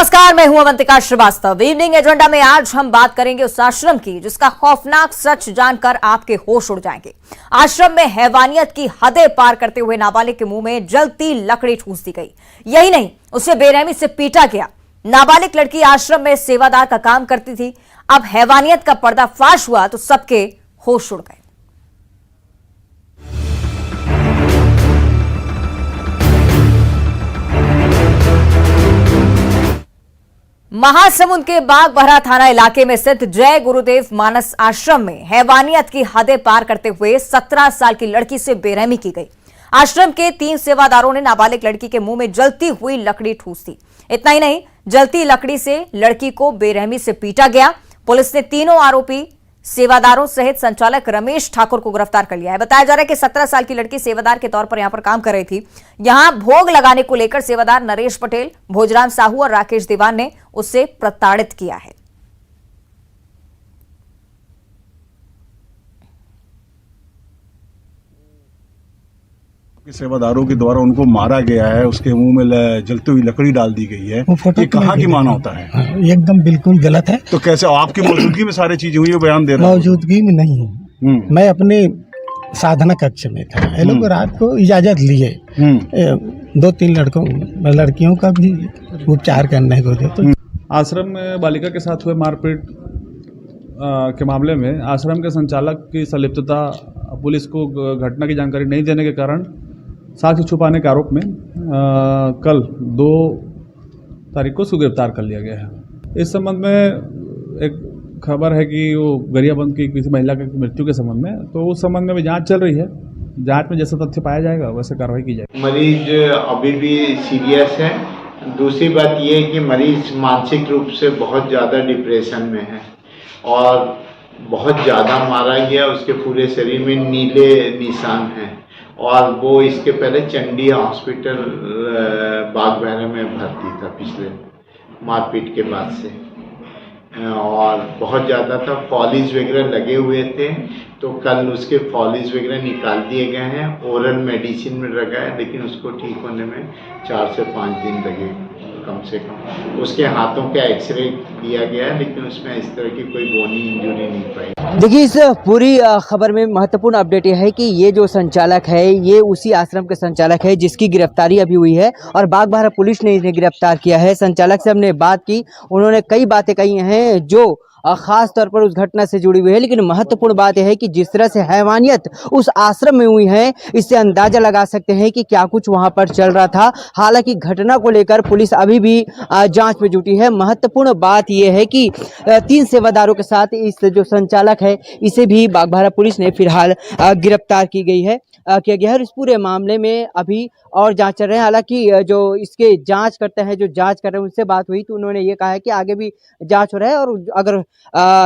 नमस्कार, मैं हूं अवंतिका श्रीवास्तव। इवनिंग एजेंडा में आज हम बात करेंगे उस आश्रम की जिसका खौफनाक सच जानकर आपके होश उड़ जाएंगे। आश्रम में हैवानियत की हदें पार करते हुए नाबालिग के मुंह में जलती लकड़ी ठूंस दी गई। यही नहीं, उसे बेरहमी से पीटा गया। नाबालिग लड़की आश्रम में सेवादार का काम करती थी। अब हैवानियत का पर्दाफाश हुआ तो सबके होश उड़ गए। महासमुंद के बागबाहरा थाना इलाके में स्थित जय गुरुदेव मानस आश्रम में हैवानियत की हदें पार करते हुए 17 साल की लड़की से बेरहमी की गई। आश्रम के 3 सेवादारों ने नाबालिग लड़की के मुंह में जलती हुई लकड़ी ठूंस दी। इतना ही नहीं, जलती लकड़ी से लड़की को बेरहमी से पीटा गया। पुलिस ने तीनों आरोपी सेवादारों सहित संचालक रमेश ठाकुर को गिरफ्तार कर लिया है। बताया जा रहा है कि 17 साल की लड़की सेवादार के तौर पर यहां पर काम कर रही थी। यहां भोग लगाने को लेकर सेवादार नरेश पटेल, भोजराम साहू और राकेश दीवान ने उसे प्रताड़ित किया है। सेवादारों के द्वारा उनको मारा गया है, उसके मुंह में जलती हुई लकड़ी डाल दी गई है। ये कहाँ की मानवता है? एकदम बिल्कुल गलत है। तो कैसे आपकी मौजूदगी में सारी चीजें हुई, बयान दे रहे हैं? मौजूदगी में नहीं हूँ, मैं अपने साधना कक्ष में था। ये लोग रात को इजाजत लिए 2-3 लड़कियों का भी उपचार करने को थे। तो आश्रम में बालिका के साथ हुए मारपीट के मामले में आश्रम के संचालक की संलिप्तता पुलिस को घटना की जानकारी नहीं देने के कारण साक्ष्य छुपाने के आरोप में कल 2 तारीख को उसको गिरफ्तार कर लिया गया है। इस संबंध में एक खबर है कि वो गरियाबंद की किसी महिला की मृत्यु के संबंध में, तो उस संबंध में भी जांच चल रही है। जांच में जैसा तथ्य पाया जाएगा वैसे कार्रवाई की जाएगी। मरीज अभी भी सीरियस है। दूसरी बात ये है कि मरीज मानसिक रूप से बहुत ज़्यादा डिप्रेशन में है और बहुत ज़्यादा मारा गया। उसके पूरे शरीर में नीले निशान हैं और वो इसके पहले चंडी हॉस्पिटल बागबाहरा में भर्ती था पिछले मारपीट के बाद से, और बहुत ज़्यादा था। फॉलीज वगैरह लगे हुए थे, तो कल उसके फॉलीज वगैरह निकाल दिए गए हैं। ओरल मेडिसिन में रखा है, लेकिन उसको ठीक होने में 4 से 5 दिन लगे कम से कम। उसके हाथों का एक्सरे दिया गया है, लेकिन उसमें इस तरह की कोई बोनी इंजरी नहीं पाई। देखिए, इस पूरी खबर में महत्वपूर्ण अपडेट यह है कि ये जो संचालक है ये उसी आश्रम के संचालक है जिसकी गिरफ्तारी अभी हुई है और बागबाहरा पुलिस ने इन्हें गिरफ्तार किया है। संचालक से हमने बात की, उन्होंने कई बातें कही हैं जो खास तौर पर उस घटना से जुड़ी हुई है। लेकिन महत्वपूर्ण बात यह है कि जिस तरह से हैवानियत उस आश्रम में हुई है, इससे अंदाजा लगा सकते हैं कि क्या कुछ वहां पर चल रहा था। हालांकि घटना को लेकर पुलिस अभी भी जांच में जुटी है। महत्वपूर्ण बात यह है कि 3 सेवादारों के साथ इस जो संचालक है इसे भी बागबाहरा पुलिस ने फिलहाल गिरफ्तार किया गया है। इस पूरे मामले में अभी और जांच चल रहे हैं। हालांकि जो इसके जांच करते हैं, जो जांच कर रहे हैं, उनसे बात हुई तो उन्होंने ये कहा है कि आगे भी जांच हो रहा है और अगर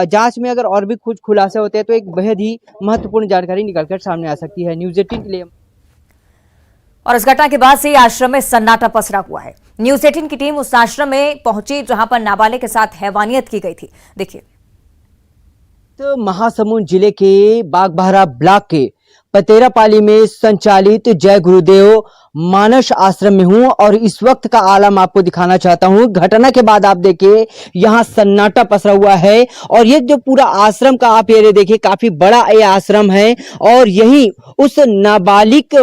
जांच में अगर और भी कुछ खुलासे होते हैं तो एक बेहद ही महत्वपूर्ण जानकारी निकलकर सामने आ सकती है। न्यूज़ 18 के लिए। और इस घटना के बाद से आश्रम में सन्नाटा पसरा हुआ है। न्यूज़ 18 की टीम उस आश्रम में पहुंची जहां पर नाबालिग के साथ हैवानियत की गई थी। देखिए, तो महासमुंद जिले के बागबाहरा ब्लॉक के पतेरापाली में संचालित जय गुरुदेव मानस आश्रम में हूं और इस वक्त का आलम आपको दिखाना चाहता हूं। घटना के बाद आप देखिए यहां सन्नाटा पसरा हुआ है और ये जो पूरा आश्रम का आप ये देखिए काफी बड़ा ये आश्रम है और यही उस नाबालिग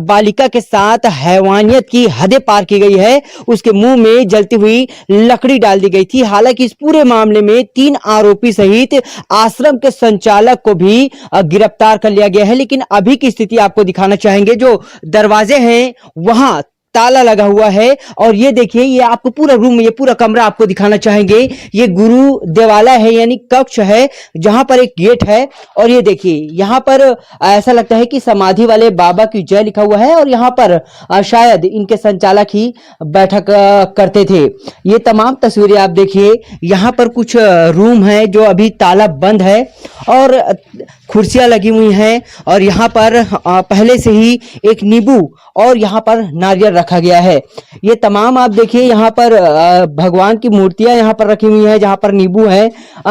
बालिका के साथ हैवानियत की हदें पार की गई है। उसके मुंह में जलती हुई लकड़ी डाल दी गई थी। हालांकि इस पूरे मामले में 3 आरोपी सहित आश्रम के संचालक को भी गिरफ्तार कर लिया गया है। लेकिन अभी की स्थिति आपको दिखाना चाहेंगे। जो दरवाजे हैं वहां ताला लगा हुआ है और ये देखिए, ये आपको पूरा रूम, ये पूरा कमरा आपको दिखाना चाहेंगे। ये गुरु देवालय है, यानी कक्ष है जहां पर एक गेट है और ये देखिए यहां पर ऐसा लगता है कि समाधि वाले बाबा की जय लिखा हुआ है और यहां पर शायद इनके संचालक ही बैठक करते थे। ये तमाम तस्वीरें आप देखिए। यहां पर कुछ रूम है जो अभी ताला बंद है और कुर्सियां लगी हुई हैं और यहाँ पर पहले से ही एक नींबू और यहाँ पर नारियल रखा गया है। ये तमाम आप देखिए यहाँ पर भगवान की मूर्तियां यहाँ पर रखी हुई हैं, जहाँ पर नींबू है।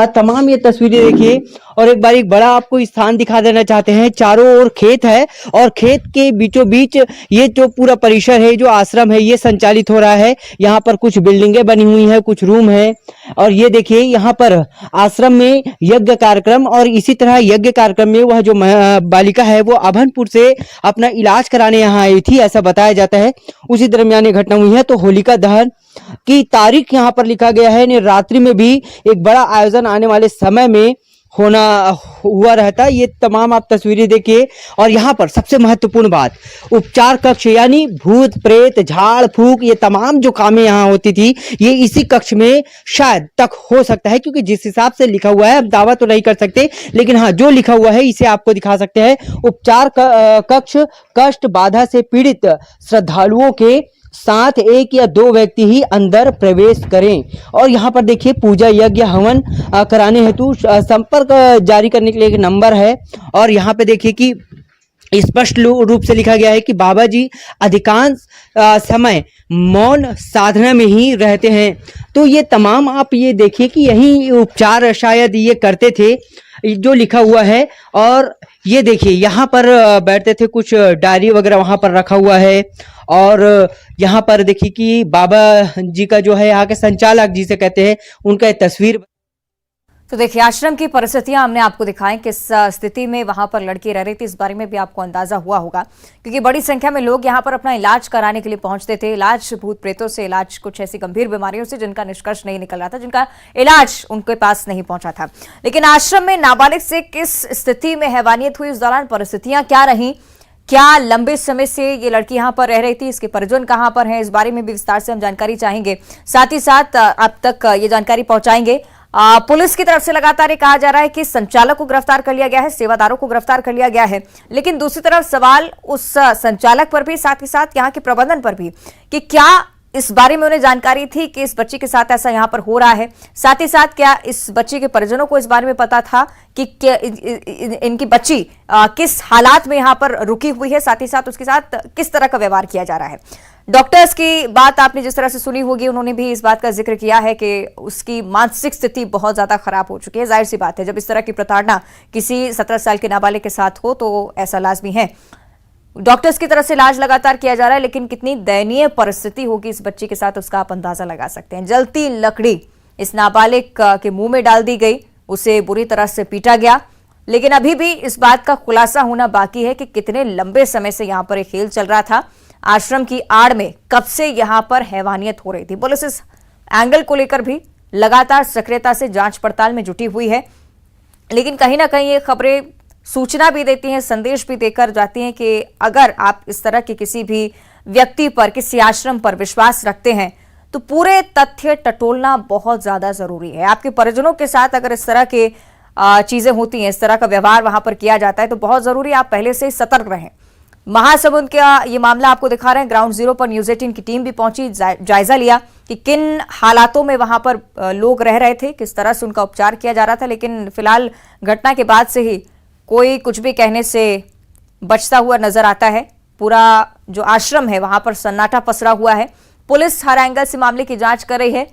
तमाम ये तस्वीरें देखिए और एक बार एक बड़ा आपको स्थान दिखा देना चाहते हैं। चारों ओर खेत है और खेत के बीचों बीच ये जो पूरा परिसर है, जो आश्रम है, ये संचालित हो रहा है। यहाँ पर कुछ बिल्डिंगें बनी हुई हैं, कुछ रूम है और ये देखिए यहाँ पर आश्रम में यज्ञ कार्यक्रम, और इसी तरह यज्ञ कार्यक्रम में वह जो बालिका है वो अभनपुर से अपना इलाज कराने यहाँ आई थी, ऐसा बताया जाता है। उसी दरमियान ये घटना हुई है। तो होलिका दहन की तारीख यहाँ पर लिखा गया है। रात्रि में भी एक बड़ा आयोजन आने वाले समय में होना हुआ रहता है। ये तमाम आप तस्वीरें देखिए और यहाँ पर सबसे महत्वपूर्ण बात, उपचार कक्ष यानी भूत प्रेत झाड़ फूक ये तमाम जो कामें यहाँ होती थी, ये इसी कक्ष में शायद तक हो सकता है, क्योंकि जिस हिसाब से लिखा हुआ है, अब दावा तो नहीं कर सकते, लेकिन हाँ जो लिखा हुआ है इसे आपको दिखा सकते हैं। उपचार कक्ष कष्ट बाधा से पीड़ित श्रद्धालुओं के साथ 1 या 2 व्यक्ति ही अंदर प्रवेश करें। और यहाँ पर देखिए पूजा यज्ञ हवन कराने हेतु संपर्क जारी करने के लिए एक नंबर है। और यहाँ पे देखिए कि स्पष्ट रूप से लिखा गया है कि बाबा जी अधिकांश समय मौन साधना में ही रहते हैं। तो ये तमाम आप ये देखिए कि यही उपचार शायद ये करते थे, जो लिखा हुआ है। और ये देखिए यहाँ पर बैठते थे, कुछ डायरी वगैरह वहाँ पर रखा हुआ है। और यहाँ पर देखिए कि बाबा जी का जो है यहाँ के संचालक जिसे कहते हैं, उनका तस्वीर। तो देखिए आश्रम की परिस्थितियां हमने आपको दिखाई, किस स्थिति में वहां पर लड़की रह रही थी, इस बारे में भी आपको अंदाजा हुआ होगा, क्योंकि बड़ी संख्या में लोग यहां पर अपना इलाज कराने के लिए पहुंचते थे। इलाज भूत प्रेतों से, इलाज कुछ ऐसी गंभीर बीमारियों से जिनका निष्कर्ष नहीं निकल रहा था, जिनका इलाज उनके पास नहीं पहुंचा था। लेकिन आश्रम में नाबालिग से किस स्थिति में हैवानियत हुई, उस दौरान परिस्थितियां क्या रही, क्या लंबे समय से ये लड़की यहां पर रह रही थी, इसके परिजन कहां पर हैं, इस बारे में भी विस्तार से हम जानकारी चाहेंगे। साथ ही साथ अब तक ये जानकारी पहुंचाएंगे। पुलिस की तरफ से लगातार ये कहा जा रहा है कि संचालक को गिरफ्तार कर लिया गया है, सेवादारों को गिरफ्तार कर लिया गया है, लेकिन दूसरी तरफ सवाल उस संचालक पर भी, साथ ही साथ यहाँ के प्रबंधन पर भी, कि क्या इस बारे में उन्हें जानकारी थी कि इस बच्ची के साथ ऐसा यहाँ पर हो रहा है। साथ ही साथ क्या इस बच्ची के परिजनों को इस बारे में पता था कि क्या इनकी बच्ची किस हालात में यहाँ पर रुकी हुई है, साथ ही साथ उसके साथ किस तरह का व्यवहार किया जा रहा है। डॉक्टर्स की बात आपने जिस तरह से सुनी होगी, उन्होंने भी इस बात का जिक्र किया है कि उसकी मानसिक स्थिति बहुत ज्यादा खराब हो चुकी है। जाहिर सी बात है, जब इस तरह की प्रताड़ना किसी 17 साल के नाबालिग के साथ हो तो ऐसा लाजमी है। डॉक्टर्स की तरफ से इलाज लगातार किया जा रहा है, लेकिन कितनी दयनीय परिस्थिति होगी इस बच्ची के साथ, उसका आप अंदाजा लगा सकते हैं। जलती लकड़ी इस नाबालिग के मुंह में डाल दी गई, उसे बुरी तरह से पीटा गया, लेकिन अभी भी इस बात का खुलासा होना बाकी है कि कितने लंबे समय से यहां पर एक खेल चल रहा था। आश्रम की आड़ में कब से यहां पर हैवानियत हो रही थी। पुलिस इस एंगल को लेकर भी लगातार सक्रियता से जांच पड़ताल में जुटी हुई है, लेकिन कहीं ना कहीं ये खबरें सूचना भी देती हैं, संदेश भी देकर जाती हैं कि अगर आप इस तरह के किसी भी व्यक्ति पर, किसी आश्रम पर विश्वास रखते हैं तो पूरे तथ्य टटोलना बहुत ज्यादा जरूरी है। आपके परिजनों के साथ अगर इस तरह के चीजें होती हैं, इस तरह का व्यवहार वहां पर किया जाता है, तो बहुत जरूरी आप पहले से ही सतर्क रहें। महासमुंद का ये मामला आपको दिखा रहे हैं। ग्राउंड जीरो पर न्यूज 18 की टीम भी पहुंची, जायजा लिया कि किन हालातों में वहां पर लोग रह रहे थे, किस तरह से उनका उपचार किया जा रहा था। लेकिन फिलहाल घटना के बाद से ही कोई कुछ भी कहने से बचता हुआ नजर आता है। पूरा जो आश्रम है वहां पर सन्नाटा पसरा हुआ है। पुलिस हर एंगल से मामले की जांच कर रही है,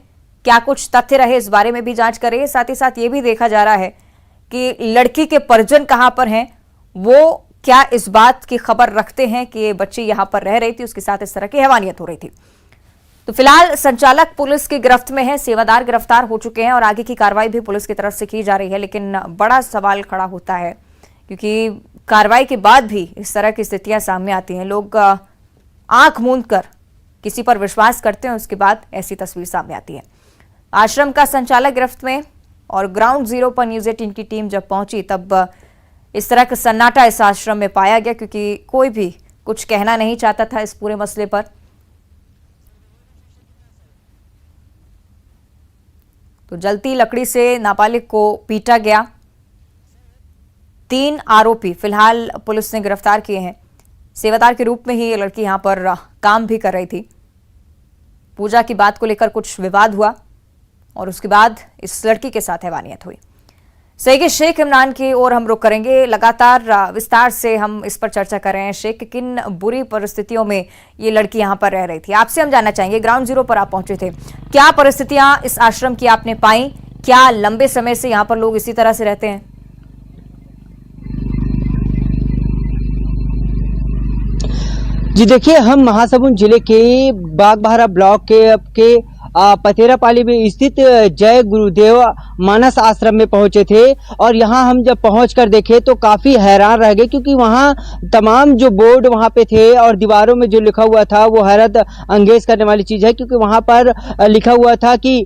क्या कुछ तथ्य रहे इस बारे में भी जांच कर रही है। साथ ही साथ ये भी देखा जा रहा है कि लड़की के परिजन कहां पर हैं, वो क्या इस बात की खबर रखते हैं कि ये बच्ची यहां पर रह रही थी, उसके साथ इस तरह की हैवानियत हो रही थी। तो फिलहाल संचालक पुलिस की गिरफ्त में है, सेवादार गिरफ्तार हो चुके हैं और आगे की कार्रवाई भी पुलिस की तरफ से की जा रही है। लेकिन बड़ा सवाल खड़ा होता है, क्योंकि कार्रवाई के बाद भी इस तरह की स्थितियां सामने आती हैं, लोग आंख मूंद कर किसी पर विश्वास करते हैं, उसके बाद ऐसी तस्वीर सामने आती है। आश्रम का संचालक गिरफ्त में और ग्राउंड जीरो पर न्यूज 18 की टीम जब पहुंची तब इस तरह का सन्नाटा इस आश्रम में पाया गया, क्योंकि कोई भी कुछ कहना नहीं चाहता था इस पूरे मसले पर। तो जलती लकड़ी से नाबालिग को पीटा गया। 3 आरोपी फिलहाल पुलिस ने गिरफ्तार किए हैं। सेवादार के रूप में ही ये लड़की यहां पर काम भी कर रही थी। पूजा की बात को लेकर कुछ विवाद हुआ और उसके बाद इस लड़की के साथ हैवानियत हुई। सही शेख इमरान की ओर हम रुख करेंगे। लगातार विस्तार से हम इस पर चर्चा कर रहे हैं। शेख, किन बुरी परिस्थितियों में ये लड़की यहाँ पर रह रही थी, आपसे हम जानना चाहेंगे। ग्राउंड जीरो पर आप पहुंचे थे, क्या परिस्थितियां इस आश्रम की आपने पाई? क्या लंबे समय से यहाँ पर लोग इसी तरह से रहते हैं? जी देखिए, हम महासमुंद जिले के बागबाहरा ब्लॉक के पतेरापाली में स्थित जय गुरुदेव मानस आश्रम में पहुंचे थे और यहां हम जब पहुंचकर देखे तो काफी हैरान रह गए, क्योंकि वहां तमाम जो बोर्ड वहां पे थे और दीवारों में जो लिखा हुआ था वो हैरत अंगेज करने वाली चीज है। क्योंकि वहां पर लिखा हुआ था कि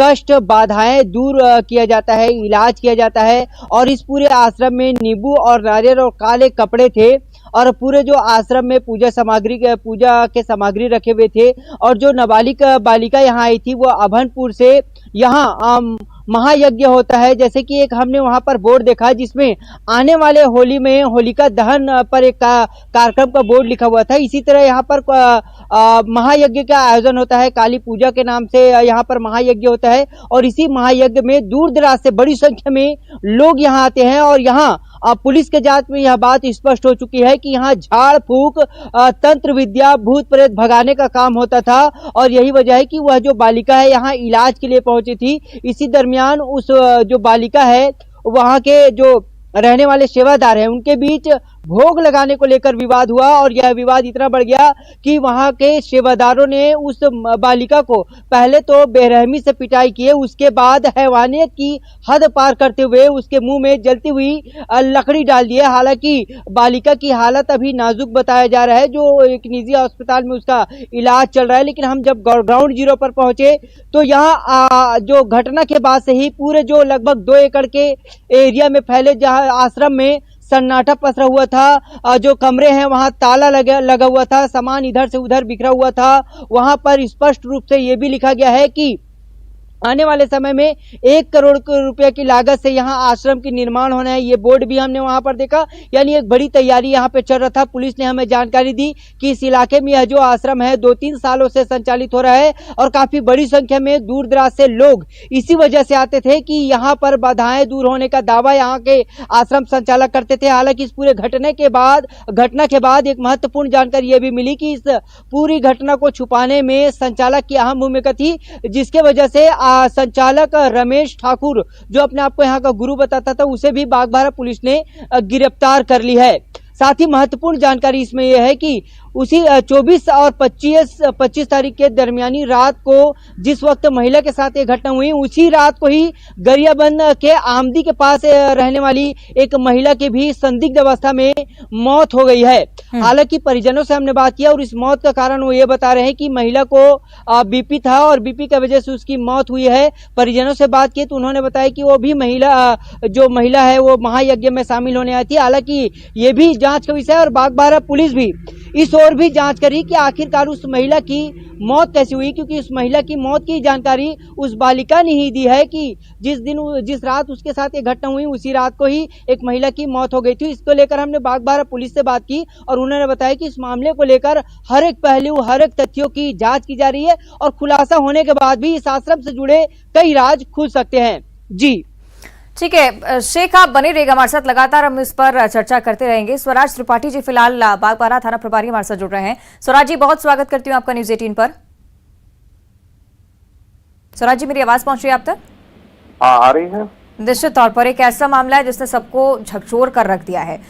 कष्ट बाधाएं दूर किया जाता है, इलाज किया जाता है। और इस पूरे आश्रम में नींबू और नारियल और काले कपड़े थे और पूरे जो आश्रम में पूजा के सामग्री रखे हुए थे। और जो नाबालिग बालिका यहाँ आई थी वो अभनपुर से यहाँ महायज्ञ होता है। जैसे कि एक हमने वहां पर बोर्ड देखा जिसमें आने वाले होली में होलिका दहन पर एक कार्यक्रम का बोर्ड लिखा हुआ था। इसी तरह यहाँ पर महायज्ञ का आयोजन होता है, काली पूजा के नाम से यहाँ पर महायज्ञ होता है। और इसी महायज्ञ में दूर दराज से बड़ी संख्या में लोग यहाँ आते हैं। और यहाँ पुलिस के जांच में यह बात स्पष्ट हो चुकी है कि यहाँ झाड़ फूक, तंत्र विद्या, भूत प्रेत भगाने का काम होता था। और यही वजह है कि वह जो बालिका है यहाँ इलाज के लिए पहुंची थी। इसी दरमियान उस जो बालिका है वहां के जो रहने वाले सेवादार हैं उनके बीच भोग लगाने को लेकर विवाद हुआ। और यह विवाद इतना बढ़ गया कि वहां के सेवादारों ने उस बालिका को पहले तो बेरहमी से पिटाई किए, उसके बाद हैवानियत की हद पार करते हुए उसके मुंह में जलती हुई लकड़ी डाल दिए। हालांकि बालिका की हालत अभी नाजुक बताया जा रहा है, जो एक निजी अस्पताल में उसका इलाज चल रहा है। लेकिन हम जब ग्राउंड जीरो पर पहुंचे तो यहाँ जो घटना के बाद से ही पूरे जो लगभग 2 एकड़ के एरिया में फैले जहाँ आश्रम में सन्नाटा पसरा हुआ था। जो कमरे हैं वहां ताला लगा हुआ था, सामान इधर से उधर बिखरा हुआ था। वहां पर स्पष्ट रूप से यह भी लिखा गया है कि आने वाले समय में 1 करोड़ रुपए की लागत से यहाँ आश्रम की निर्माण होना है। ये बोर्ड भी हमने वहां पर देखा, यानी एक बड़ी तैयारी यहाँ पे चल रहा था। पुलिस ने हमें जानकारी दी कि इस इलाके में यह जो आश्रम है 2-3 सालों से संचालित हो रहा है और काफी बड़ी संख्या में दूर दराज से लोग इसी वजह से आते थे कि यहाँ पर बाधाएं दूर होने का दावा यहाँ के आश्रम संचालक करते थे। हालांकि इस पूरे घटना के बाद एक महत्वपूर्ण जानकारी यह भी मिली कि इस पूरी घटना को छुपाने में संचालक की अहम भूमिका थी, जिसके वजह से संचालक रमेश ठाकुर, जो अपने आप को यहाँ का गुरु बताता था, उसे भी बागबाहरा पुलिस ने गिरफ्तार कर ली है। साथ ही महत्वपूर्ण जानकारी इसमें यह है कि उसी 24 और 25 तारीख के दरमियानी रात को जिस वक्त महिला के साथ ये घटना हुई, उसी रात को ही गरियाबंद के आमदी के पास रहने वाली एक महिला की भी संदिग्ध अवस्था में मौत हो गई है। हालांकि परिजनों से हमने बात किया और इस मौत का कारण वो ये बता रहे हैं कि महिला को बीपी था और बीपी की वजह से उसकी मौत हुई है। परिजनों से बात की तो उन्होंने बताया कि वो भी महिला है वो महायज्ञ में शामिल होने आई थी। हालांकि ये भी जांच का विषय है और बागबाहरा पुलिस भी इस ओर भी जांच करी कि आखिरकार उस महिला की मौत कैसी हुई, क्योंकि उस महिला की मौत की जानकारी उस बालिका ने ही दी है कि जिस रात उसके साथ ये घटना हुई उसी रात को ही एक महिला की मौत हो गई थी। इसको लेकर हमने बागबाहरा पुलिस से बात की और उन्होंने बताया कि इस मामले को लेकर हर एक पहलू, हर एक तथ्यों की जांच की जा रही है और खुलासा होने के बाद भी इस आश्रम से जुड़े कई राज खुल सकते हैं। जी ठीक है शेख, आप बने रहिएगा हमारे साथ, लगातार हम इस पर चर्चा करते रहेंगे। स्वराज त्रिपाठी जी फिलहाल बागबाहरा थाना प्रभारी हमारे साथ जुड़ रहे हैं। स्वराज जी, बहुत स्वागत करती हूँ आपका न्यूज 18 पर। स्वराज जी, मेरी आवाज पहुंच रही है आप तक? आ रही है। निश्चित तौर पर एक ऐसा मामला है जिसने सबको झकझोर कर रख दिया है।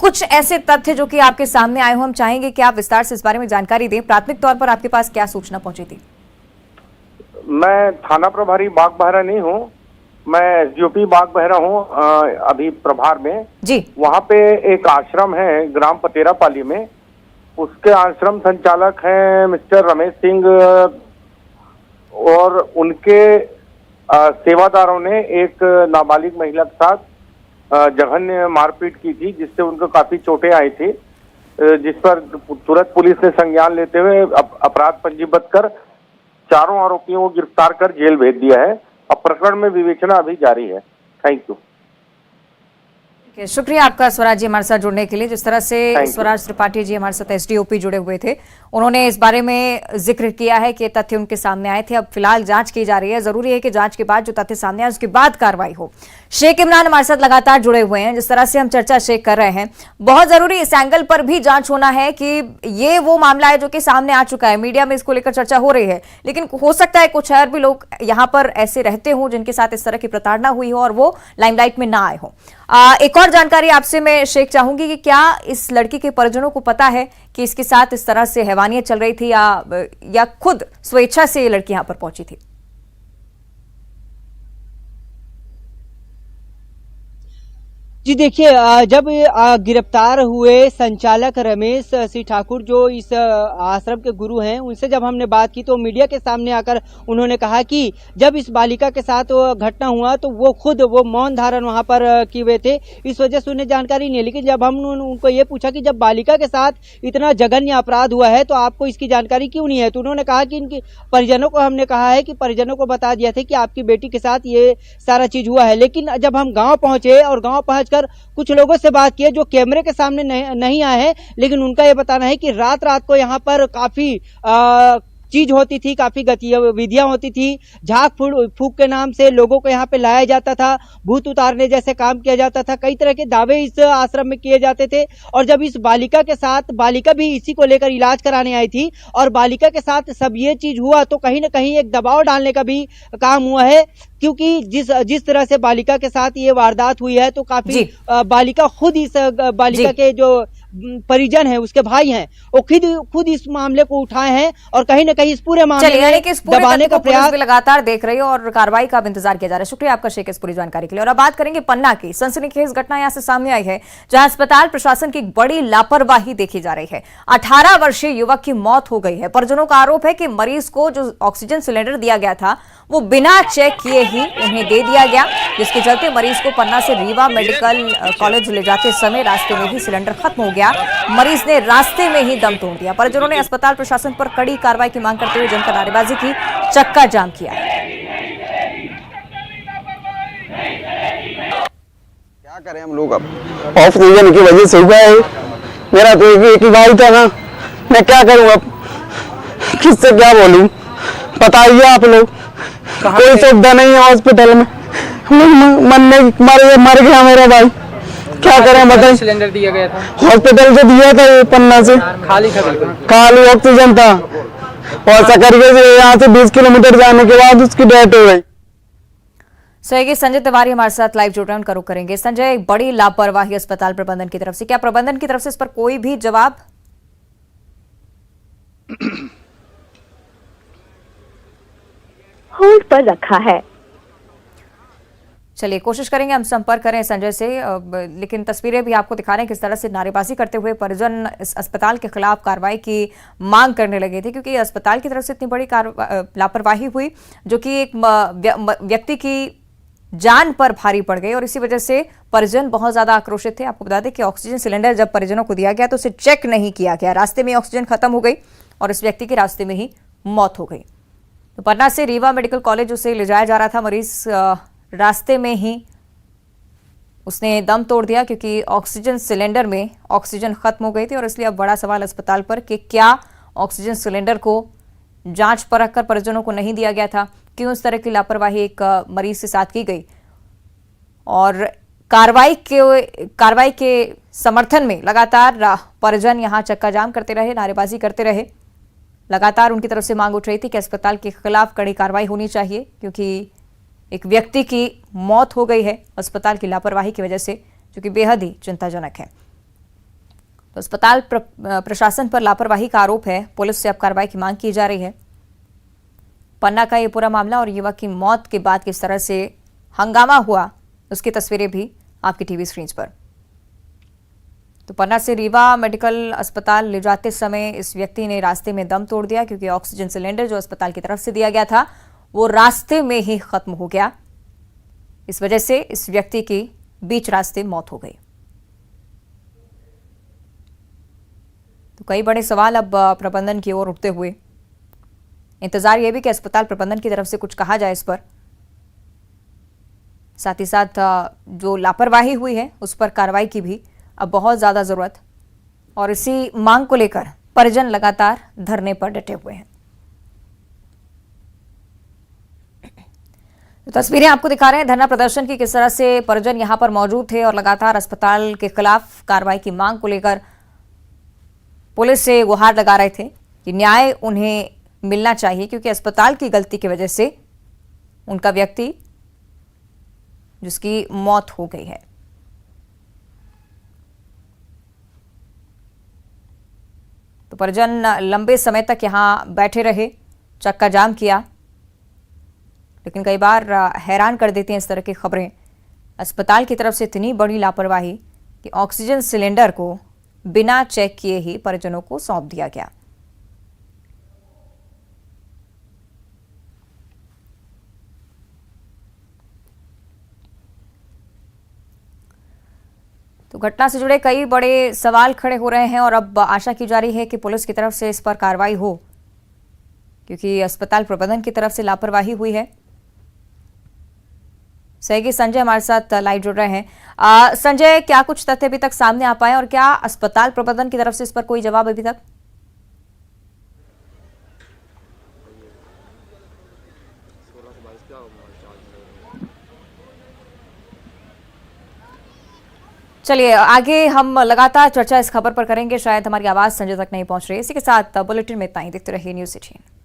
कुछ ऐसे तथ्य जो कि आपके सामने आए हो, हम चाहेंगे कि आप विस्तार से इस बारे में जानकारी दें। प्राथमिक तौर पर आपके पास क्या सूचना पहुंची थी? मैं थाना प्रभारी बागबाहरा नहीं हूँ, मैं एसडीओपी बागबाहरा हूँ अभी प्रभार में जी। वहाँ पे एक आश्रम है ग्राम पतेरापाली में, उसके आश्रम संचालक हैं मिस्टर रमेश सिंह और उनके सेवादारों ने एक नाबालिग महिला के साथ जघन्य मारपीट की थी, जिससे उनको काफी चोटें आई थी, जिस पर तुरंत पुलिस ने संज्ञान लेते हुए अपराध पंजीबद्ध कर 4 आरोपियों को गिरफ्तार कर जेल भेज दिया है। अब प्रकरण में विवेचना अभी जारी है। Thank you. शुक्रिया आपका स्वराज जी हमारे साथ जुड़ने के लिए। जिस तरह से Thank you. स्वराज त्रिपाठी जी हमारे साथ एसडीओपी जुड़े हुए थे, उन्होंने इस बारे में जिक्र किया है कि तथ्य उनके सामने आए थे। अब फिलहाल जांच की जा रही है। जरूरी है कि जांच के बाद जो तथ्य सामने आए उसके बाद कार्रवाई हो। शेख इमरान हमारे साथ लगातार जुड़े हुए हैं। जिस तरह से हम चर्चा शेख कर रहे हैं, बहुत जरूरी इस एंगल पर भी जांच होना है कि ये वो मामला है जो कि सामने आ चुका है, मीडिया में इसको लेकर चर्चा हो रही है, लेकिन हो सकता है कुछ और भी लोग यहाँ पर ऐसे रहते हों जिनके साथ इस तरह की प्रताड़ना हुई हो और वो लाइमलाइट में ना आए हो। एक और जानकारी आपसे मैं शेख चाहूंगी कि क्या इस लड़की के परिजनों को पता है कि इसके साथ इस तरह से हैवानियत चल रही थी या खुद स्वेच्छा से ये लड़की यहां पर पहुंची थी? जी देखिए, जब गिरफ्तार हुए संचालक रमेश सिंह ठाकुर जो इस आश्रम के गुरु हैं, उनसे जब हमने बात की तो मीडिया के सामने आकर उन्होंने कहा कि जब इस बालिका के साथ वो घटना हुआ तो वो खुद मौन धारण वहां पर किए हुए थे, इस वजह से उन्हें जानकारी नहीं है। लेकिन जब हम उनको ये पूछा कि जब बालिका के साथ इतना जघन्य अपराध हुआ है तो आपको इसकी जानकारी क्यों नहीं है, तो उन्होंने कहा कि इनकी परिजनों को हमने कहा है कि परिजनों को बता दिया था कि आपकी बेटी के साथ ये सारा चीज हुआ है। लेकिन जब हम गाँव पहुंचे और गाँव पहुंचकर कुछ लोगों से बात की जो कैमरे के सामने नहीं आए हैं, लेकिन उनका यह बताना है कि रात को यहाँ पर काफी चीज होती थी, काफी गतिविधियां होती थी। झाग फूक के नाम से लोगों को यहाँ पे लाया जाता था, भूत उतारने जैसे काम किया जाता था, कई तरह के दावे इस आश्रम में किए जाते थे। और जब इस बालिका के साथ, बालिका भी इसी को लेकर इलाज कराने आई थी और बालिका के साथ सब ये चीज हुआ तो कहीं ना कहीं एक दबाव डालने का भी काम हुआ है, क्योंकि जिस तरह से बालिका के साथ ये वारदात हुई है तो काफी बालिका खुद इस बालिका के जो परिजन है, उसके भाई हैं, वो खुद इस मामले को उठाए हैं और कहीं ना कहीं इस पूरे मामले में दबाने का प्रयास लगातार देख रही है और कार्रवाई का इंतजार किया जा रहा है। शुक्रिया आपका शेख इस पूरी जानकारी के लिए। और अब बात करेंगे पन्ना की। सनसनीखेज घटना यहां से सामने आई है जहां अस्पताल प्रशासन की बड़ी लापरवाही देखी जा रही है। 18 वर्षीय युवक की मौत हो गई है। परिजनों का आरोप है कि मरीज को जो ऑक्सीजन सिलेंडर दिया गया था वो बिना चेक किए ही उन्हें दे दिया गया, जिसके चलते मरीज को पन्ना से रीवा मेडिकल कॉलेज ले जाते समय रास्ते में ही सिलेंडर खत्म हो गया। मरीज ने रास्ते में ही दम तोड़ दिया। परिजनों ने अस्पताल प्रशासन पर कड़ी कार्रवाई की मांग करते हुए जमकर नारेबाजी की, चक्का जाम किया। क्या करें हम लोग, अब ऑक्सीजन की वजह से हुआ है। मेरा तो एक ही भाई था ना, मैं क्या करूं अब, किससे क्या बोलूं, बताइए आप लोग। कोई सुविधा नहीं है हॉस्पिटल में, मर गया मेरा भाई, क्या करें बताइए। सिलेंडर दिया गया था हॉस्पिटल से दिया था, ये पन्ना से खाली था, बिल्कुल खाली ऑक्सीजन था और सकरिया से यहाँ से 20 किलोमीटर जाने के बाद उसकी डेथ हो गई। सहयोगी संजय तिवारी हमारे साथ लाइव जुड़ रहे हैं, उनका रुख करेंगे। संजय, एक बड़ी लापरवाही अस्पताल प्रबंधन की तरफ से, क्या प्रबंधन की तरफ से इस पर कोई भी जवाब? होल्ड पर रखा है। चलिए कोशिश करेंगे हम संपर्क करें संजय से, लेकिन तस्वीरें भी आपको दिखा रहे हैं किस तरह से नारेबाजी करते हुए परिजन इस अस्पताल के खिलाफ कार्रवाई की मांग करने लगे थे, क्योंकि अस्पताल की तरफ से इतनी बड़ी लापरवाही हुई जो कि एक व्यक्ति की जान पर भारी पड़ गई और इसी वजह से परिजन बहुत ज्यादा आक्रोशित थे। आपको बता दें कि ऑक्सीजन सिलेंडर जब परिजनों को दिया गया तो उसे चेक नहीं किया गया, रास्ते में ऑक्सीजन खत्म हो गई और इस व्यक्ति की रास्ते में ही मौत हो गई। तो पन्ना से रीवा मेडिकल कॉलेज उसे ले जाया जा रहा था, मरीज रास्ते में ही उसने दम तोड़ दिया क्योंकि ऑक्सीजन सिलेंडर में ऑक्सीजन खत्म हो गई थी और इसलिए अब बड़ा सवाल अस्पताल पर कि क्या ऑक्सीजन सिलेंडर को जांच परख कर परिजनों को नहीं दिया गया था, क्यों इस तरह की लापरवाही एक मरीज के साथ की गई। और कार्रवाई के समर्थन में लगातार परिजन यहां चक्का जाम करते रहे, नारेबाजी करते रहे। लगातार उनकी तरफ से मांग उठ रही थी कि अस्पताल के खिलाफ कड़ी कार्रवाई होनी चाहिए, क्योंकि एक व्यक्ति की मौत हो गई है अस्पताल की लापरवाही की वजह से, जो कि बेहद ही चिंताजनक है। तो अस्पताल प्रशासन पर लापरवाही का आरोप है, पुलिस से अब कार्रवाई की मांग की जा रही है। पन्ना का ये पूरा मामला और युवक की मौत के बाद किस तरह से हंगामा हुआ उसकी तस्वीरें भी आपकी टीवी स्क्रीन पर। तो पन्ना से रीवा मेडिकल अस्पताल ले जाते समय इस व्यक्ति ने रास्ते में दम तोड़ दिया क्योंकि ऑक्सीजन सिलेंडर जो अस्पताल की तरफ से दिया गया था वो रास्ते में ही खत्म हो गया। इस वजह से इस व्यक्ति की बीच रास्ते मौत हो गई। तो कई बड़े सवाल अब प्रबंधन की ओर उठते हुए, इंतजार यह भी कि अस्पताल प्रबंधन की तरफ से कुछ कहा जाए इस पर। साथ ही साथ जो लापरवाही हुई है उस पर कार्रवाई की भी अब बहुत ज्यादा जरूरत, और इसी मांग को लेकर परिजन लगातार धरने पर डटे हुए हैं। तो तस्वीरें आपको दिखा रहे हैं धरना प्रदर्शन की, किस तरह से परिजन यहां पर मौजूद थे और लगातार अस्पताल के खिलाफ कार्रवाई की मांग को लेकर पुलिस से गुहार लगा रहे थे कि न्याय उन्हें मिलना चाहिए, क्योंकि अस्पताल की गलती की वजह से उनका व्यक्ति जिसकी मौत हो गई है। तो परिजन लंबे समय तक यहां बैठे रहे, चक्का जाम किया, लेकिन कई बार हैरान कर देती हैं इस तरह की खबरें। अस्पताल की तरफ से इतनी बड़ी लापरवाही कि ऑक्सीजन सिलेंडर को बिना चेक किए ही परिजनों को सौंप दिया गया। तो घटना से जुड़े कई बड़े सवाल खड़े हो रहे हैं और अब आशा की जा रही है कि पुलिस की तरफ से इस पर कार्रवाई हो, क्योंकि अस्पताल प्रबंधन की तरफ से लापरवाही हुई है। सहयोगी संजय हमारे साथ लाइव जुड़ रहे हैं। संजय, क्या कुछ तथ्य अभी तक सामने आ पाए और क्या अस्पताल प्रबंधन की तरफ से इस पर कोई जवाब अभी तक? चलिए आगे हम लगातार चर्चा इस खबर पर करेंगे, शायद हमारी आवाज संजय तक नहीं पहुंच रही। इसी के साथ बुलेटिन में इतना ही। देखते रहिए न्यूज़ 18।